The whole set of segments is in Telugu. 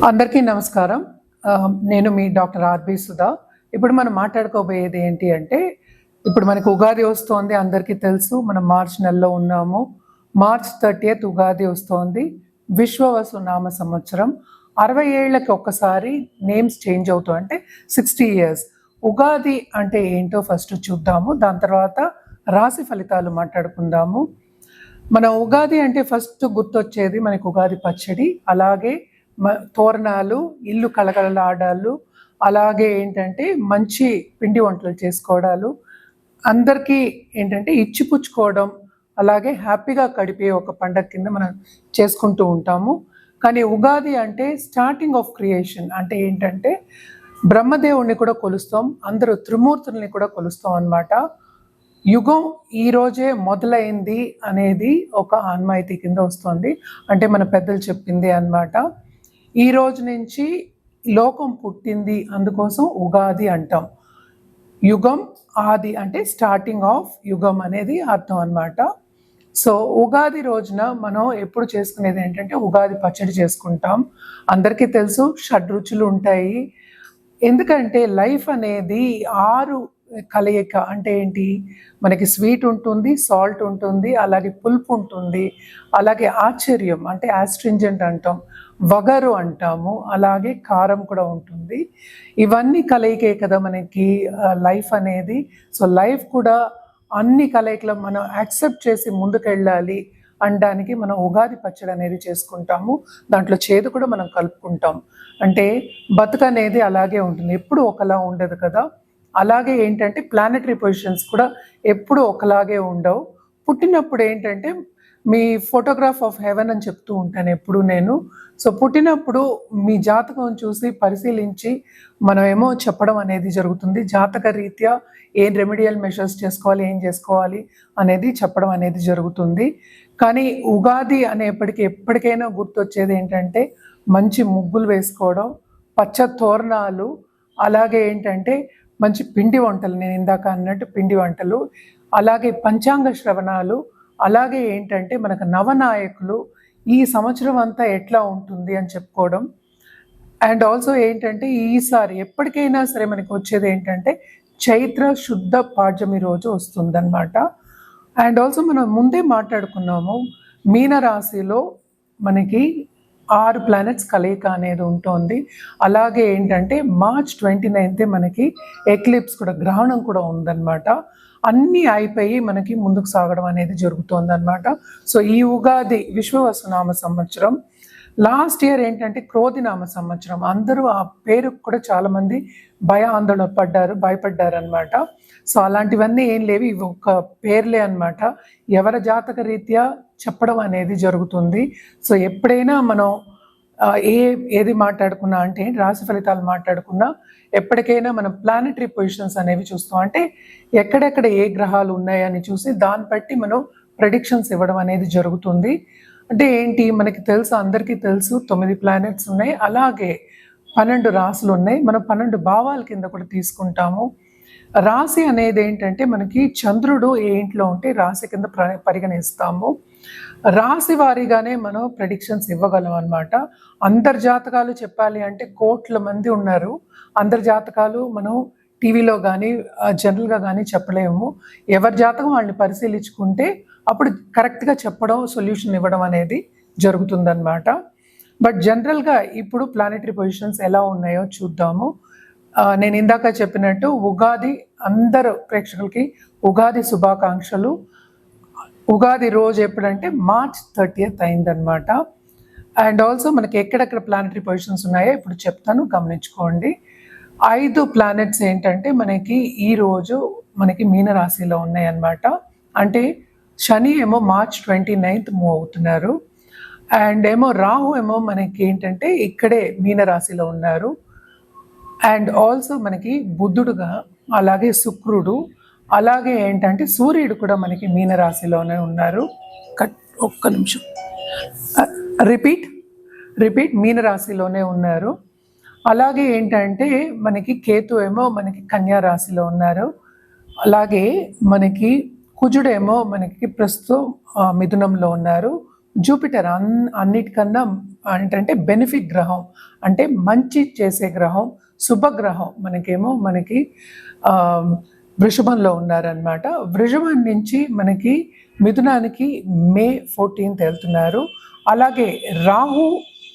అందరికీ నమస్కారం. నేను మీ డాక్టర్ ఆర్బి సుధా. ఇప్పుడు మనం మాట్లాడుకోబోయేది ఏంటి అంటే, ఇప్పుడు మనకు ఉగాది వస్తోంది. అందరికీ తెలుసు. మనం మార్చ్ నెలలో ఉన్నాము. మార్చ్ 30th ఉగాది వస్తోంది. విశ్వవసు నామ సంవత్సరం. 60 ఏళ్లకి ఒక్కసారి నేమ్స్ చేంజ్ అవుతూ అంటే 60 years. ఉగాది అంటే ఏంటో ఫస్ట్ చూద్దాము. దాని తర్వాత రాశి ఫలితాలు మాట్లాడుకుందాము. మన ఉగాది అంటే ఫస్ట్ గుర్తొచ్చేది మనకు ఉగాది పచ్చడి, అలాగే తోరణాలు, ఇల్లు కలకలలాడాలు, అలాగే ఏంటంటే మంచి పిండి వంటలు చేసుకోవడాలు, అందరికీ ఏంటంటే ఇచ్చిపుచ్చుకోవడం, అలాగే హ్యాపీగా గడిపే ఒక పండగ కింద మనం చేసుకుంటూ ఉంటాము. కానీ ఉగాది అంటే స్టార్టింగ్ ఆఫ్ క్రియేషన్. అంటే ఏంటంటే బ్రహ్మదేవుణ్ణి కూడా కొలుస్తాం, అందరూ త్రిమూర్తుల్ని కూడా కొలుస్తాం అన్నమాట. యుగం ఈ రోజే మొదలైంది అనేది ఒక ఆన్మాయితీ కింద వస్తుంది. అంటే మన పెద్దలు చెప్పింది అన్నమాట. ఈ రోజు నుంచి లోకం పుట్టింది, అందుకోసం ఉగాది అంటాం. యుగం ఆది అంటే స్టార్టింగ్ ఆఫ్ యుగం అనేది అర్థం అన్నమాట. సో ఉగాది రోజున మనం ఎప్పుడు చేసుకునేది ఏంటంటే ఉగాది పచ్చడి చేసుకుంటాం. అందరికీ తెలుసు షడ్రుచులు ఉంటాయి. ఎందుకంటే లైఫ్ అనేది 6 కలయిక. అంటే ఏంటి, మనకి స్వీట్ ఉంటుంది, సాల్ట్ ఉంటుంది, అలాగే పులుపు ఉంటుంది, అలాగే ఆశ్చర్యం అంటే ఆస్ట్రింజెంట్ అంటాం, వగరు అంటాము, అలాగే కారం కూడా ఉంటుంది. ఇవన్నీ కలయికే కదా మనకి లైఫ్ అనేది. సో లైఫ్ కూడా అన్ని కలయికలు మనం యాక్సెప్ట్ చేసి ముందుకెళ్ళాలి అనడానికి మనం ఉగాది పచ్చడి అనేది చేసుకుంటాము. దాంట్లో చేదు కూడా మనం కలుపుకుంటాం. అంటే బతుకు అనేది అలాగే ఉంటుంది, ఎప్పుడు ఒకలా ఉండదు కదా. అలాగే ఏంటంటే ప్లానెటరీ పొజిషన్స్ కూడా ఎప్పుడు ఒకలాగే ఉండవు. పుట్టినప్పుడు ఏంటంటే మీ ఫోటోగ్రాఫ్ ఆఫ్ హెవెన్ అని చెప్తూ ఉంటాను ఎప్పుడు నేను. సో పుట్టినప్పుడు మీ జాతకం చూసి పరిశీలించి మనం ఏమో చెప్పడం అనేది జరుగుతుంది. జాతక రీత్యా ఏం రెమెడియల్ మెషర్స్ చేసుకోవాలి, ఏం చేసుకోవాలి అనేది చెప్పడం అనేది జరుగుతుంది. కానీ ఉగాది అనేప్పటికీ ఎప్పటికైనా గుర్తొచ్చేది ఏంటంటే మంచి ముగ్గులు వేసుకోవడం, పచ్చ తోరణాలు, అలాగే ఏంటంటే మంచి పిండి వంటలు, నేను ఇందాక అన్నట్టు పిండి వంటలు, అలాగే పంచాంగ శ్రవణాలు, అలాగే ఏంటంటే మనకు నవనాయకులు ఈ సంవత్సరం అంతా ఎట్లా ఉంటుంది అని చెప్పుకోవడం. అండ్ ఆల్సో ఏంటంటే ఈసారి ఎప్పటికైనా సరే మనకి వచ్చేది ఏంటంటే చైత్ర శుద్ధ పాడ్యమి రోజు వస్తుందన్నమాట. అండ్ ఆల్సో మనం ముందే మాట్లాడుకున్నాము, మీనరాశిలో మనకి 6 ప్లానెట్స్ కలయిక అనేది ఉంటుంది. అలాగే ఏంటంటే మార్చ్ 29th మనకి ఎక్లిప్స్ కూడా, గ్రహణం కూడా ఉందన్నమాట. అన్నీ అయిపోయి మనకి ముందుకు సాగడం అనేది జరుగుతుంది అన్నమాట. సో ఈ ఉగాది విశ్వవసునామ సంవత్సరం. లాస్ట్ ఇయర్ ఏంటంటే క్రోధినామ సంవత్సరం. అందరూ ఆ పేరు కూడా చాలామంది ఆందోళన భయపడ్డారు అనమాట. సో అలాంటివన్నీ ఏం లేవు, ఇవి ఒక పేర్లే అనమాట. ఎవరి జాతక రీత్యా చెప్పడం అనేది జరుగుతుంది. సో ఎప్పుడైనా మనం ఏది మాట్లాడుకున్నా అంటే రాశి ఫలితాలు మాట్లాడుకున్నా ఎప్పటికైనా మనం ప్లానెటరీ పొజిషన్స్ అనేవి చూస్తాం. అంటే ఎక్కడెక్కడ ఏ గ్రహాలు ఉన్నాయని చూసి దాన్ని బట్టి మనం ప్రెడిక్షన్స్ ఇవ్వడం అనేది జరుగుతుంది. అంటే ఏంటి, మనకి తెలుసు, అందరికీ తెలుసు 9 ప్లానెట్స్ ఉన్నాయి, అలాగే 12 రాశులు ఉన్నాయి. మనం 12 భావాల కింద కూడా తీసుకుంటాము. రాశి అనేది ఏంటంటే మనకి చంద్రుడు ఏ ఇంట్లో ఉంటే రాశి కింద పరిగణిస్తాము. రాశి వారీగానే మనం ప్రెడిక్షన్స్ ఇవ్వగలం అనమాట. అందరి జాతకాలు చెప్పాలి అంటే కోట్ల మంది ఉన్నారు. అందరి జాతకాలు మనం టీవీలో కానీ జనరల్గా కానీ చెప్పలేము. ఎవరి జాతకం వాళ్ళని పరిశీలించుకుంటే అప్పుడు కరెక్ట్గా చెప్పడం, సొల్యూషన్ ఇవ్వడం అనేది జరుగుతుందన్నమాట. బట్ జనరల్గా ఇప్పుడు ప్లానెటరీ పొజిషన్స్ ఎలా ఉన్నాయో చూద్దాము. నేను ఇందాక చెప్పినట్టు ఉగాది, అందరు ప్రేక్షకులకి ఉగాది శుభాకాంక్షలు. ఉగాది రోజు ఎప్పుడంటే మార్చ్ 30th అయిందనమాట. అండ్ ఆల్సో మనకి ఎక్కడెక్కడ ప్లానెటరీ పొజిషన్స్ ఉన్నాయో ఇప్పుడు చెప్తాను, గమనించుకోండి. 5 ప్లానెట్స్ ఏంటంటే మనకి ఈరోజు మనకి మీనరాశిలో ఉన్నాయి అన్నమాట. అంటే శని ఏమో మార్చ్ 29th మూవ్ అవుతున్నారు. అండ్ ఏమో రాహు ఏమో మనకి ఏంటంటే ఇక్కడే మీనరాశిలో ఉన్నారు. అండ్ ఆల్సో మనకి బుద్ధుడుగా, అలాగే శుక్రుడు, అలాగే ఏంటంటే సూర్యుడు కూడా మనకి మీనరాశిలోనే ఉన్నారు. ఒక్క నిమిషం, రిపీట్ మీనరాశిలోనే ఉన్నారు. అలాగే ఏంటంటే మనకి కేతు ఏమో మనకి కన్యా రాశిలో ఉన్నారు. అలాగే మనకి కుజుడేమో మనకి ప్రస్తుతం మిథునంలో ఉన్నారు. జూపిటర్ అన్నిటికన్నా ఏంటంటే బెనిఫిక్ గ్రహం, అంటే మంచి చేసే గ్రహం, శుభగ్రహం మనకి ఆ, వృషభంలో ఉన్నారనమాట. వృషభం నుంచి మనకి మిథునానికి మే 14th వెళ్తున్నారు. అలాగే రాహు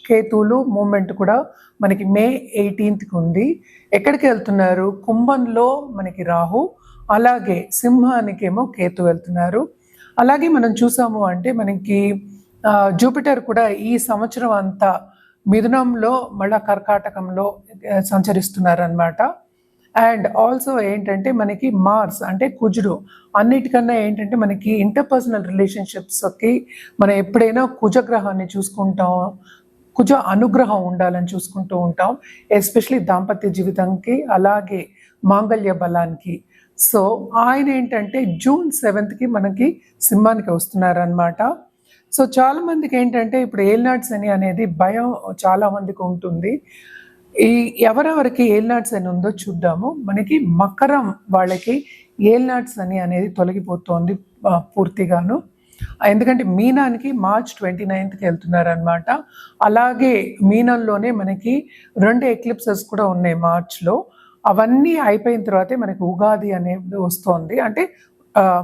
కేతువులు మూమెంట్ కూడా మనకి మే 18th ఉంది. ఎక్కడికి వెళ్తున్నారు? కుంభంలో మనకి రాహు, అలాగే సింహానికేమో కేతు వెళ్తున్నారు. అలాగే మనం చూసాము అంటే మనకి జూపిటర్ కూడా ఈ సంవత్సరం అంతా మిథునంలో మళ్ళా కర్కాటకంలో సంచరిస్తున్నారనమాట. అండ్ ఆల్సో ఏంటంటే మనకి మార్స్ అంటే కుజుడు, అన్నిటికన్నా ఏంటంటే మనకి ఇంటర్పర్సనల్ రిలేషన్షిప్స్కి మనం ఎప్పుడైనా కుజగ్రహాన్ని చూసుకుంటాం, కుజ అనుగ్రహం ఉండాలని చూసుకుంటూ ఉంటాం, ఎస్పెషలీ దాంపత్య జీవితంకి అలాగే మాంగళ్య బలానికి. సో ఆయన ఏంటంటే జూన్ 7th మనకి సింహానికి వస్తున్నారనమాట. సో చాలా మందికి ఏంటంటే ఇప్పుడు ఏల్నాడ్ శని అనేది భయం చాలా మందికి ఉంటుంది. ఈ ఎవరెవరికి ఏల్నాడ్ శని ఉందో చూద్దాము. మనకి మకరం వాళ్ళకి ఏల్నాడ్ శని అనేది తొలగిపోతోంది పూర్తిగాను. ఎందుకంటే మీనానికి మార్చ్ 29th వెళ్తున్నారనమాట. అలాగే మీనంలోనే మనకి 2 ఎక్లిప్సెస్ కూడా ఉన్నాయి మార్చ్లో. అవన్నీ అయిపోయిన తర్వాతే మనకి ఉగాది అనేది వస్తోంది, అంటే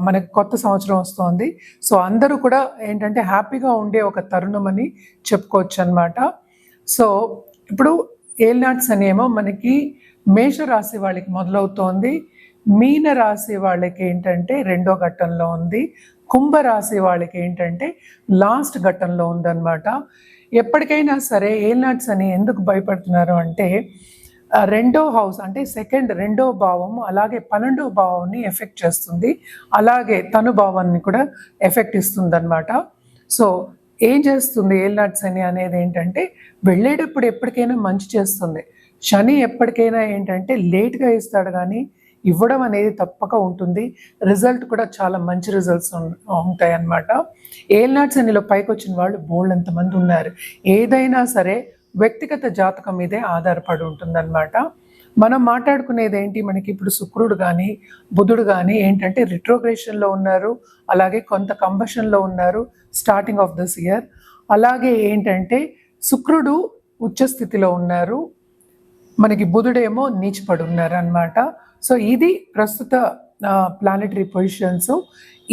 మనకి కొత్త సంవత్సరం వస్తోంది. సో అందరూ కూడా ఏంటంటే హ్యాపీగా ఉండే ఒక తరుణం అని చెప్పుకోవచ్చు అనమాట. సో ఇప్పుడు ఏల్నాడ్స్ అనేమో మనకి మేషరాశి వాళ్ళకి మొదలవుతోంది, మీన రాశి వాళ్ళకి ఏంటంటే 2వ ఘట్టంలో ఉంది, కుంభరాశి వాళ్ళకి ఏంటంటే లాస్ట్ ఘట్టంలో ఉందన్నమాట. ఎప్పటికైనా సరే ఏల్నాడ్స్ అని ఎందుకు భయపడుతున్నారు అంటే రెండో హౌస్ అంటే రెండో భావం అలాగే 12వ భావాన్ని ఎఫెక్ట్ చేస్తుంది, అలాగే తను భావాన్ని కూడా ఎఫెక్ట్ ఇస్తుంది అనమాట. సో ఏం చేస్తుంది ఏల్నాడ్ శని అనేది ఏంటంటే వెళ్ళేటప్పుడు ఎప్పటికైనా మంచి చేస్తుంది. శని ఎప్పటికైనా ఏంటంటే లేట్గా ఇస్తాడు కానీ ఇవ్వడం అనేది తప్పక ఉంటుంది. రిజల్ట్ కూడా చాలా మంచి రిజల్ట్స్ ఉంటాయి అన్నమాట. ఏల్నాడ్ శనిలో పైకి వచ్చిన వాళ్ళు బోల్డంతమంది ఉన్నారు. ఏదైనా సరే వ్యక్తిగత జాతకం మీదే ఆధారపడి ఉంటుందన్నమాట. మనం మాట్లాడుకునేది ఏంటి, మనకి ఇప్పుడు శుక్రుడు కానీ బుధుడు కానీ ఏంటంటే రిట్రోగ్రేషన్లో ఉన్నారు, అలాగే కొంత కంబషన్లో ఉన్నారు స్టార్టింగ్ ఆఫ్ దిస్ ఇయర్. అలాగే ఏంటంటే శుక్రుడు ఉచ్చస్థితిలో ఉన్నారు, మనకి బుధుడేమో నీచిపడి ఉన్నారు అనమాట. సో ఇది ప్రస్తుత ప్లానెటరీ పొజిషన్స్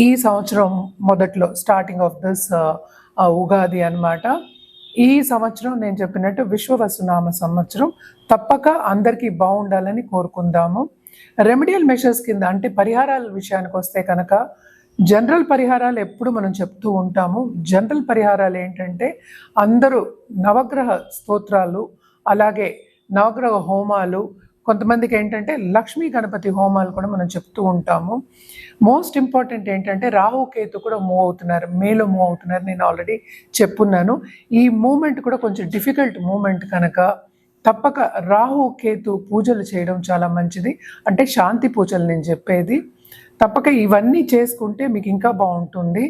ఈ సంవత్సరం మొదట్లో స్టార్టింగ్ ఆఫ్ దిస్ ఉగాది అనమాట. ఈ సంవత్సరం నేను చెప్పినట్టు విశ్వవసునామ సంవత్సరం, తప్పక అందరికీ బాగుండాలని కోరుకుందాము. రెమెడియల్ మెషర్స్ కింద అంటే పరిహారాల విషయానికి వస్తే కనుక జనరల్ పరిహారాలు ఎప్పుడు మనం చెప్తూ ఉంటాము. జనరల్ పరిహారాలు ఏంటంటే అందరూ నవగ్రహ స్తోత్రాలు, అలాగే నవగ్రహ హోమాలు, కొంతమందికి ఏంటంటే లక్ష్మీ గణపతి హోమాలు కూడా మనం చెప్తూ ఉంటాము. మోస్ట్ ఇంపార్టెంట్ ఏంటంటే రాహు కేతు కూడా మూవ్ అవుతున్నారు, మేలో మూవ్ అవుతున్నారు, నేను ఆల్రెడీ చెప్పున్నాను. ఈ మూమెంట్ కూడా కొంచెం డిఫికల్ట్ మూమెంట్ కనుక తప్పక రాహు కేతు పూజలు చేయడం చాలా మంచిది. అంటే శాంతి పూజలు నేను చెప్పేది. తప్పక ఇవన్నీ చేసుకుంటే మీకు ఇంకా బాగుంటుంది.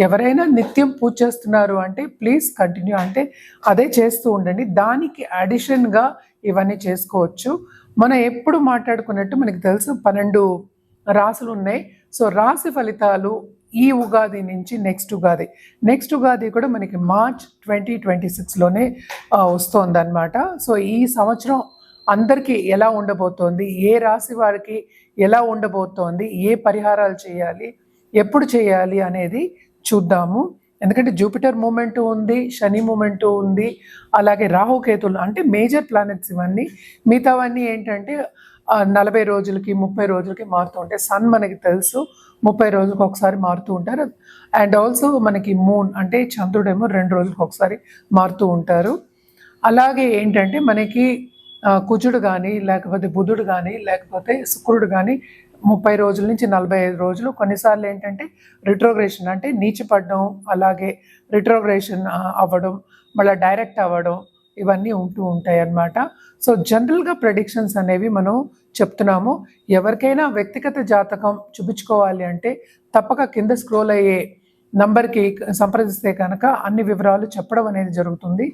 ఎవరైనా నిత్యం పూజ చేస్తున్నారు అంటే ప్లీజ్ కంటిన్యూ, అంటే అదే చేస్తూ ఉండండి. దానికి అడిషన్గా ఇవన్నీ చేసుకోవచ్చు. మనం ఎప్పుడు మాట్లాడుకున్నట్టు మనకి తెలుసు 12 రాసులు ఉన్నాయి. సో రాశి ఫలితాలు ఈ ఉగాది నుంచి నెక్స్ట్ ఉగాది కూడా మనకి మార్చ్ 2026లోనే వస్తుంది అనమాట. సో ఈ సంవత్సరం అందరికీ ఎలా ఉండబోతోంది, ఏ రాశి వారికి ఎలా ఉండబోతోంది, ఏ పరిహారాలు చేయాలి, ఎప్పుడు చేయాలి అనేది చూద్దాము. ఎందుకంటే జూపిటర్ మూమెంట్ ఉంది, శని మూమెంట్ ఉంది, అలాగే రాహుకేతులు అంటే మేజర్ ప్లానెట్స్ ఇవన్నీ. మిగతావన్నీ ఏంటంటే 40 రోజులకి 30 రోజులకి మారుతూ ఉంటాయి. సన్ మనకి తెలుసు 30 రోజులకు ఒకసారి మారుతూ ఉంటారు. అండ్ ఆల్సో మనకి మూన్ అంటే చంద్రుడేమో 2 రోజులకు ఒకసారి మారుతూ ఉంటారు. అలాగే ఏంటంటే మనకి కుజుడు కానీ లేకపోతే బుధుడు కానీ లేకపోతే శుక్రుడు కానీ 30 రోజుల నుంచి 45 రోజులు, కొన్నిసార్లు ఏంటంటే రిట్రోగ్రేషన్ అంటే నీచిపడడం, అలాగే రిట్రోగ్రేషన్ అవ్వడం, మళ్ళీ డైరెక్ట్ అవ్వడం, ఇవన్నీ ఉంటూ ఉంటాయి అన్నమాట. సో జనరల్గా ప్రెడిక్షన్స్ అనేవి మనం చెప్తున్నాము. ఎవరికైనా వ్యక్తిగత జాతకం చూపించుకోవాలి అంటే తప్పక కింద స్క్రోల్ అయ్యే నంబర్కి సంప్రదిస్తే కనుక అన్ని వివరాలు చెప్పడం అనేది జరుగుతుంది.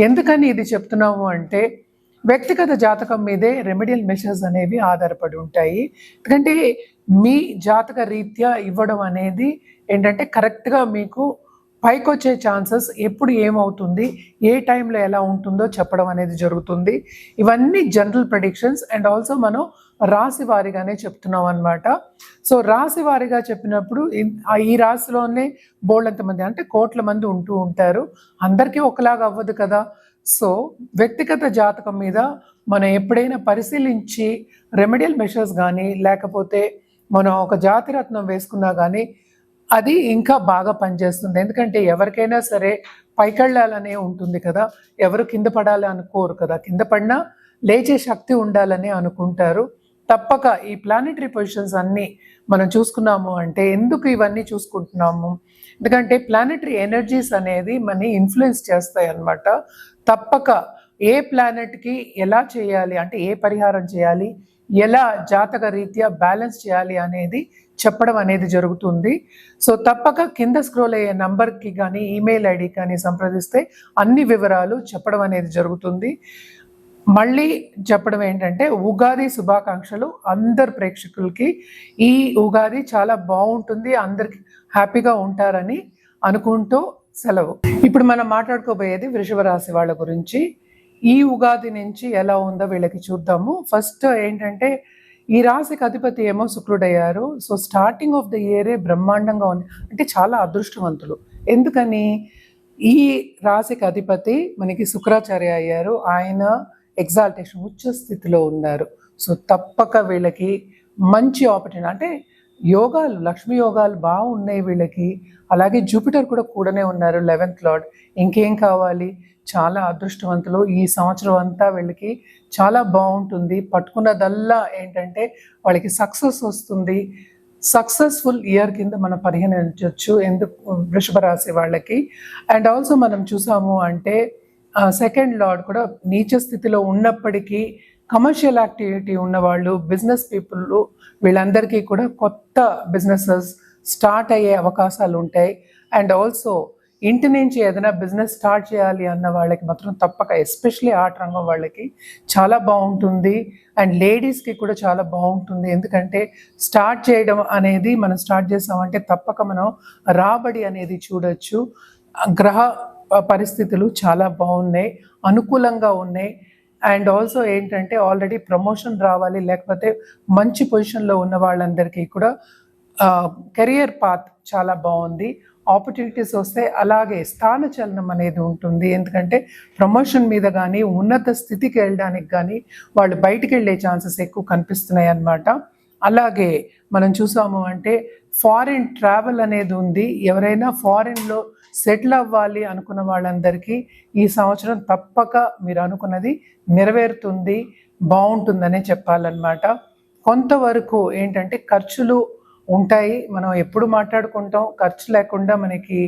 ఎందుకని ఇది చెప్తున్నాము అంటే వ్యక్తిగత జాతకం మీదే రెమెడియల్ మెషర్స్ అనేవి ఆధారపడి ఉంటాయి. ఎందుకంటే మీ జాతక రీత్యా ఇవ్వడం అనేది ఏంటంటే కరెక్ట్గా మీకు పైకి వచ్చే ఛాన్సెస్ ఎప్పుడు ఏమవుతుంది, ఏ టైంలో ఎలా ఉంటుందో చెప్పడం అనేది జరుగుతుంది. ఇవన్నీ జనరల్ ప్రెడిక్షన్స్ అండ్ ఆల్సో మనం రాశి వారిగానే చెప్తున్నాం అనమాట. సో రాశి వారిగా చెప్పినప్పుడు ఈ రాశిలోనే బోల్డంత మంది అంటే కోట్ల మంది ఉంటూ ఉంటారు. అందరికీ ఒకలాగా అవ్వదు కదా. సో వ్యక్తిగత జాతకం మీద మనం ఎప్పుడైనా పరిశీలించి రెమెడియల్ మెషర్స్ కానీ లేకపోతే మనం ఒక జాతిరత్నం వేసుకున్నా కానీ అది ఇంకా బాగా పనిచేస్తుంది. ఎందుకంటే ఎవరికైనా సరే పైకెళ్ళాలనే ఉంటుంది కదా, ఎవరు కింద పడాలి అనుకోరు కదా. కింద పడినా లేచే శక్తి ఉండాలని అనుకుంటారు. తప్పక ఈ ప్లానెటరీ పొజిషన్స్ అన్నీ మనం చూసుకున్నాము అంటే ఎందుకు ఇవన్నీ చూసుకుంటున్నాము, ఎందుకంటే ప్లానెటరీ ఎనర్జీస్ అనేది మనని ఇన్ఫ్లుయెన్స్ చేస్తాయి అన్నమాట. తప్పక ఏ ప్లానెట్కి ఎలా చేయాలి అంటే ఏ పరిహారం చేయాలి, ఎలా జాతక రీత్యా బ్యాలెన్స్ చేయాలి అనేది చెప్పడం అనేది జరుగుతుంది. సో తప్పక కింద స్క్రోల్ అయ్యే నంబర్కి కానీ ఈమెయిల్ ఐడి కానీ సంప్రదిస్తే అన్ని వివరాలు చెప్పడం అనేది జరుగుతుంది. మళ్ళీ చెప్పడం ఏంటంటే ఉగాది శుభాకాంక్షలు అందరు ప్రేక్షకులకి. ఈ ఉగాది చాలా బాగుంటుంది, అందరికి హ్యాపీగా ఉంటారని అనుకుంటూ సెలవు. ఇప్పుడు మనం మాట్లాడుకోబోయేది వృషభ రాశి వాళ్ళ గురించి. ఈ ఉగాది నుంచి ఎలా ఉందో వీళ్ళకి చూద్దాము. ఫస్ట్ ఏంటంటే ఈ రాశికి అధిపతి ఏమో శుక్రుడయ్యారు. సో స్టార్టింగ్ ఆఫ్ ద ఇయరే బ్రహ్మాండంగా ఉంది, అంటే చాలా అదృష్టవంతులు. ఎందుకని, ఈ రాశికి అధిపతి మనకి శుక్రాచార్య అయ్యారు. ఆయన ఎగ్జాల్టేషన్ ఉచ్చ స్థితిలో ఉన్నారు. సో తప్పక వీళ్ళకి మంచి ఆపర్చునిటీ అంటే యోగాలు, లక్ష్మీ యోగాలు బాగున్నాయి వీళ్ళకి. అలాగే జూపిటర్ కూడా కూడానే ఉన్నారు 11th లార్డ్. ఇంకేం కావాలి, చాలా అదృష్టవంతులు. ఈ సంవత్సరం అంతా వీళ్ళకి చాలా బాగుంటుంది. పట్టుకున్నదల్లా ఏంటంటే వాళ్ళకి సక్సెస్ వస్తుంది. సక్సెస్ఫుల్ ఇయర్ కింద మనం పరిగణించవచ్చు ఎందుకు వృషభ రాశి వాళ్ళకి. అండ్ ఆల్సో మనం చూసాము అంటే 2nd లార్డ్ కూడా నీచ స్థితిలో ఉన్నప్పటికీ కమర్షియల్ యాక్టివిటీ ఉన్నవాళ్ళు, బిజినెస్ పీపుల్, వీళ్ళందరికీ కూడా కొత్త బిజినెసెస్ స్టార్ట్ అయ్యే అవకాశాలు ఉంటాయి. అండ్ ఆల్సో ఇంటి నుంచి ఏదైనా బిజినెస్ స్టార్ట్ చేయాలి అన్న వాళ్ళకి మాత్రం తప్పక, ఎస్పెషలీ ఆర్ట్ రంగం వాళ్ళకి చాలా బాగుంటుంది. అండ్ లేడీస్కి కూడా చాలా బాగుంటుంది. ఎందుకంటే స్టార్ట్ చేయడం అనేది మనం స్టార్ట్ చేసామంటే తప్పక మనం రాబడి అనేది చూడొచ్చు. గ్రహ పరిస్థితులు చాలా బాగున్నాయి, అనుకూలంగా ఉన్నాయి. అండ్ ఆల్సో ఏంటంటే ఆల్రెడీ ప్రమోషన్ రావాలి, లేకపోతే మంచి పొజిషన్లో ఉన్న వాళ్ళందరికీ కూడా కెరియర్ పాత్ చాలా బాగుంది. ఆపర్చునిటీస్ వస్తే అలాగే స్థానచలనం అనేది ఉంటుంది. ఎందుకంటే ప్రమోషన్ మీద కానీ ఉన్నత స్థితికి వెళ్ళడానికి కానీ వాళ్ళు బయటికి వెళ్ళే ఛాన్సెస్ ఎక్కువ కనిపిస్తున్నాయి అన్నమాట. అలాగే మనం చూసాము అంటే ఫారిన్ ట్రావెల్ అనేది ఉంది. ఎవరైనా ఫారిన్లో సెటిల్ అవ్వాలి అనుకున్న వాళ్ళందరికీ ఈ సంవత్సరం తప్పక మీరు అనుకున్నది నెరవేరుతుంది, బాగుంటుందనే చెప్పాలన్నమాట. కొంతవరకు ఏంటంటే ఖర్చులు ఉంటాయి. మనం ఎప్పుడు మాట్లాడుకుంటాం, ఖర్చు లేకుండా మనకి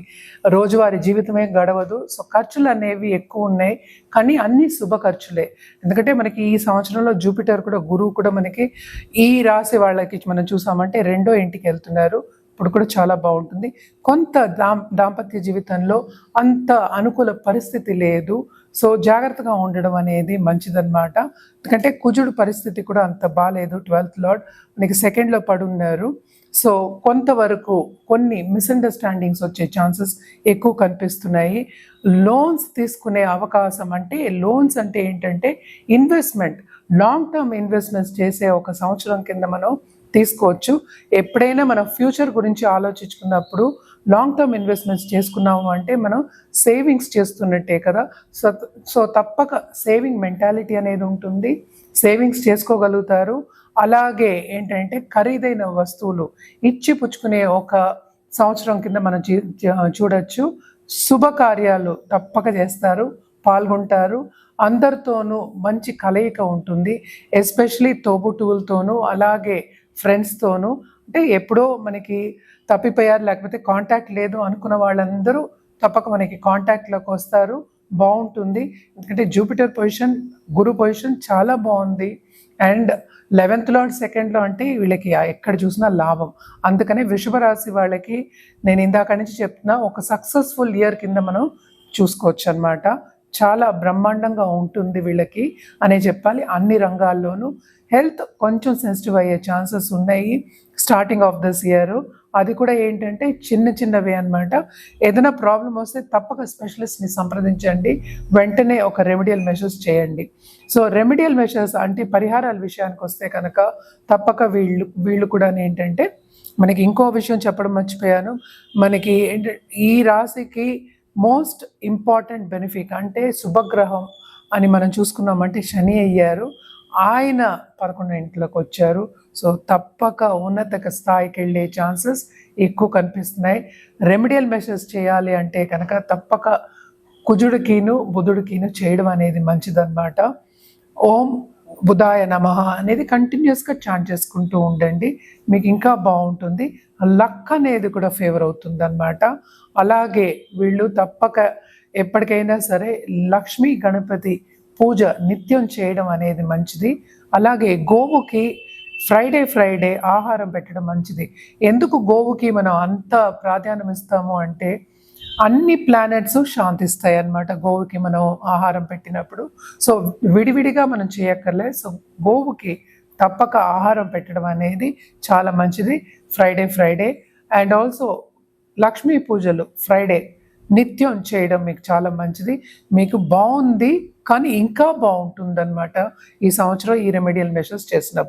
రోజువారీ జీవితమే గడవదు. సో ఖర్చులు అనేవి ఎక్కువ ఉన్నాయి, కానీ అన్ని శుభ ఖర్చులే. ఎందుకంటే మనకి ఈ సంవత్సరంలో జూపిటర్ కూడా, గురువు కూడా మనకి ఈ రాశి వాళ్ళకి మనం చూసామంటే 2వ ఇంటికి వెళ్తున్నారు. ఇప్పుడు కూడా చాలా బాగుంటుంది. కొంత దాంపత్య జీవితంలో అంత అనుకూల పరిస్థితి లేదు. సో జాగ్రత్తగా ఉండడం అనేది మంచిదన్నమాట. ఎందుకంటే కుజుడు పరిస్థితి కూడా అంత బాగాలేదు. 12th లార్డ్ మనకి 2nd లో పడున్నారు. సో కొంతవరకు కొన్ని మిస్అండర్స్టాండింగ్స్ వచ్చే ఛాన్సెస్ ఎక్కువ కనిపిస్తున్నాయి. లోన్స్ తీసుకునే అవకాశం, అంటే లోన్స్ అంటే ఏంటంటే ఇన్వెస్ట్మెంట్, లాంగ్ టర్మ్ ఇన్వెస్ట్మెంట్స్ చేసే ఒక సంవత్సరం కింద మనం తీసుకోవచ్చు. ఎప్పుడైనా మనం ఫ్యూచర్ గురించి ఆలోచించుకున్నప్పుడు లాంగ్ టర్మ్ ఇన్వెస్ట్మెంట్స్ చేసుకున్నాము అంటే మనం సేవింగ్స్ చేస్తున్నట్టే కదా. సో తప్పక సేవింగ్ మెంటాలిటీ అనేది ఉంటుంది, సేవింగ్స్ చేసుకోగలుగుతారు. అలాగే ఏంటంటే ఖరీదైన వస్తువులు ఇచ్చి పుచ్చుకునే ఒక సంవత్సరం కింద మనం చూడొచ్చు. శుభకార్యాలు తప్పక చేస్తారు, పాల్గొంటారు. అందరితోనూ మంచి కలయిక ఉంటుంది, ఎస్పెషలీ తోబుట్టువులతోనూ అలాగే ఫ్రెండ్స్తోనూ. అంటే ఎప్పుడో మనకి తప్పిపోయారు, లేకపోతే కాంటాక్ట్ లేదు అనుకున్న వాళ్ళందరూ తప్పక మనకి కాంటాక్ట్లోకి వస్తారు, బాగుంటుంది. ఎందుకంటే జూపిటర్ పొజిషన్, గురు పొజిషన్ చాలా బాగుంది. అండ్ 11th లార్డ్ 2nd లో అంటే వీళ్ళకి ఎక్కడ చూసినా లాభం. అందుకనే వృషభ రాశి వాళ్ళకి నేను ఇందాక నుంచి చెప్తున్నా, ఒక సక్సెస్ఫుల్ ఇయర్ కింద మనం చూసుకోవచ్చు అన్నమాట. చాలా బ్రహ్మాండంగా ఉంటుంది వీళ్ళకి అనే చెప్పాలి. అన్ని రంగాల్లోనూ హెల్త్ కొంచెం సెన్సిటివ్ అయ్యే ఛాన్సెస్ ఉన్నాయి స్టార్టింగ్ ఆఫ్ దిస్ ఇయర్. అది కూడా ఏంటంటే చిన్న చిన్నవి అన్నమాట. ఏదైనా ప్రాబ్లం వస్తే తప్పక స్పెషలిస్ట్ని సంప్రదించండి, వెంటనే ఒక రెమెడియల్ మెషర్స్ చేయండి. సో రెమెడియల్ మెషర్స్ అంటే పరిహారాల విషయానికి వస్తే కనుక తప్పక వీళ్ళు కూడా ఏంటంటే మనకి ఇంకో విషయం చెప్పడం మర్చిపోయాను. మనకి ఈ రాశికి మోస్ట్ ఇంపార్టెంట్ బెనిఫిట్ అంటే శుభగ్రహం అని మనం చూసుకున్నామంటే శని అయ్యారు. ఆయన 11 ఇంట్లోకి వచ్చారు. సో తప్పక ఉన్నత స్థాయికి వెళ్ళే ఛాన్సెస్ ఎక్కువ కనిపిస్తున్నాయి. రెమెడియల్ మెషర్స్ చేయాలి అంటే కనుక తప్పక కుజుడికిను బుధుడికిను చేయడం అనేది మంచిదన్నమాట. ఓం బుధాయ నమః అనేది కంటిన్యూస్గా చాంట్ చేసుకుంటూ ఉండండి, మీకు ఇంకా బాగుంటుంది. లక్ అనేది కూడా ఫేవర్ అవుతుంది అన్నమాట. అలాగే వీళ్ళు తప్పక ఎప్పటికైనా సరే లక్ష్మీ గణపతి పూజ నిత్యం చేయడం అనేది మంచిది. అలాగే గోవుకి ఫ్రైడే ఆహారం పెట్టడం మంచిది. ఎందుకు గోవుకి మనం అంత ప్రాధాన్యం ఇస్తాము అంటే అన్ని ప్లానెట్స్ శాంతిస్తాయి అన్నమాట గోవుకి మనం ఆహారం పెట్టినప్పుడు. సో విడివిడిగా మనం చేయక్కర్లే. సో గోవుకి తప్పక ఆహారం పెట్టడం అనేది చాలా మంచిది ఫ్రైడే. అండ్ ఆల్సో లక్ష్మీ పూజలు ఫ్రైడే నిత్యం చేయడం మీకు చాలా మంచిది. మీకు బాగుంది కానీ ఇంకా బాగుంటుందన్నమాట ఈ సంవత్సరం ఈ రెమెడియల్ మెషర్స్ చేసినప్పుడు.